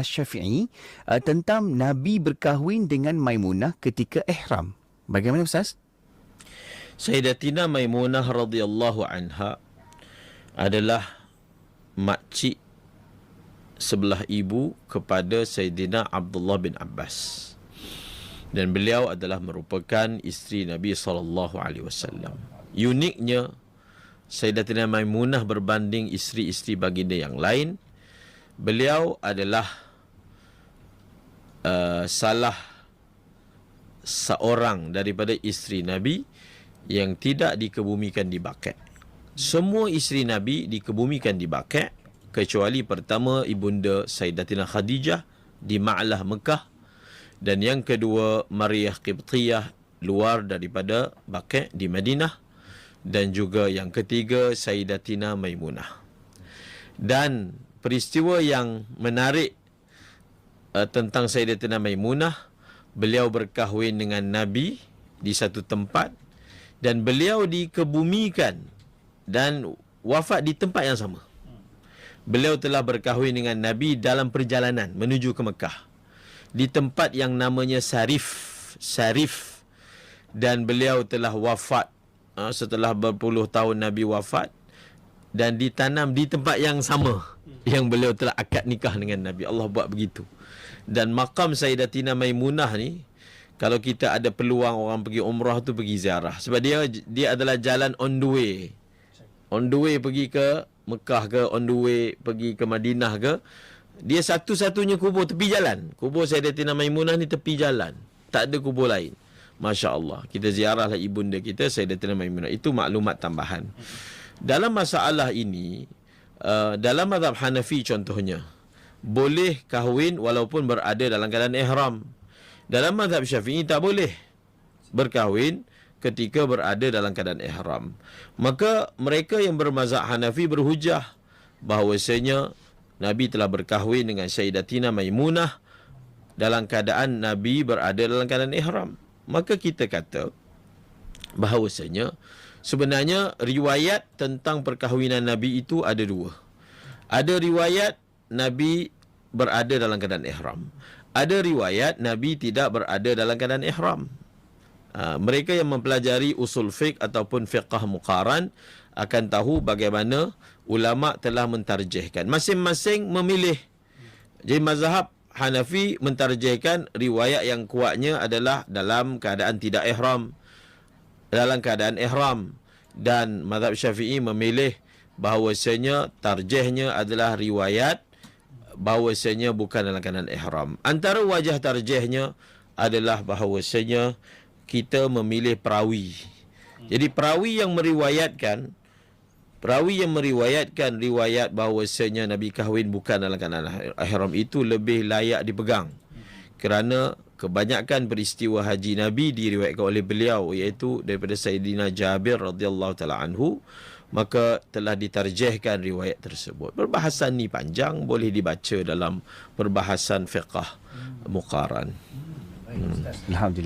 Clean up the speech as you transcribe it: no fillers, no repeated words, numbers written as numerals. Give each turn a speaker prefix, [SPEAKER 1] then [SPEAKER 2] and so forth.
[SPEAKER 1] Asy-Syafi'i tentang Nabi berkahwin dengan Maimunah ketika ihram. Bagaimana Ustaz?
[SPEAKER 2] Sayyidatina Maimunah radhiyallahu anha adalah makcik sebelah ibu kepada Sayyidina Abdullah bin Abbas. Dan beliau adalah merupakan isteri Nabi SAW. Uniknya, Sayyidatina Maimunah berbanding isteri-isteri baginda yang lain, beliau adalah salah seorang daripada isteri Nabi yang tidak dikebumikan di Baqi'. Semua isteri Nabi dikebumikan di Baqi', kecuali pertama ibunda Sayyidatina Khadijah di Ma'lah Mekah, dan yang kedua Maryah Qibtiyah luar daripada Baqi' di Madinah, dan juga yang ketiga Sayyidatina Maimunah. Dan peristiwa yang menarik tentang Sayyidatina Maimunah, beliau berkahwin dengan Nabi di satu tempat dan beliau dikebumikan dan wafat di tempat yang sama. Beliau telah berkahwin dengan Nabi dalam perjalanan menuju ke Mekah di tempat yang namanya Sarif, dan beliau telah wafat setelah berpuluh tahun Nabi wafat, dan ditanam di tempat yang sama yang beliau telah akad nikah dengan Nabi. Allah buat begitu. Dan makam Sayyidatina Maimunah ni, kalau kita ada peluang orang pergi umrah tu, pergi ziarah, sebab dia adalah jalan on the way pergi ke Mekah ke, on the way pergi ke Madinah ke. Dia satu-satunya kubur tepi jalan. Kubur Sayyidatina Maimunah ni tepi jalan, tak ada kubur lain. Masya Allah. Kita ziarahlah ibunda kita Sayyidatina Maimunah. Itu maklumat tambahan. Dalam masalah ini, dalam mazhab Hanafi contohnya, boleh kahwin walaupun berada dalam keadaan ihram. Dalam mazhab Syafi'i tak boleh berkahwin ketika berada dalam keadaan ihram. Maka mereka yang bermazhab Hanafi berhujah bahawasanya Nabi telah berkahwin dengan Sayyidatina Maimunah dalam keadaan Nabi berada dalam keadaan ihram. Maka kita kata bahawasanya sebenarnya riwayat tentang perkahwinan Nabi itu ada dua. Ada riwayat Nabi berada dalam keadaan ihram. Ada riwayat Nabi tidak berada dalam keadaan ihram. Mereka yang mempelajari usul fiqh ataupun fiqh muqaran akan tahu bagaimana ulama telah mentarjihkan. Masing-masing memilih. Jadi mazhab Hanafi mentarjihkan riwayat yang kuatnya adalah dalam keadaan tidak ihram, dalam keadaan ihram. Dan mazhab Syafi'i memilih bahawasanya tarjihnya adalah riwayat bahawasanya bukan dalam keadaan ihram. Antara wajah tarjihnya adalah bahawasanya kita memilih perawi. Jadi perawi yang meriwayatkan riwayat bahawasanya Nabi kahwin bukan dalam keadaan ihram itu lebih layak dipegang. Kerana kebanyakan peristiwa haji Nabi diriwayatkan oleh beliau, iaitu daripada Sayyidina Jabir radhiyallahu taala anhu, maka telah ditarjihkan riwayat tersebut. Perbahasan ni panjang, boleh dibaca dalam perbahasan fiqh muqaran.
[SPEAKER 1] Alhamdulillah.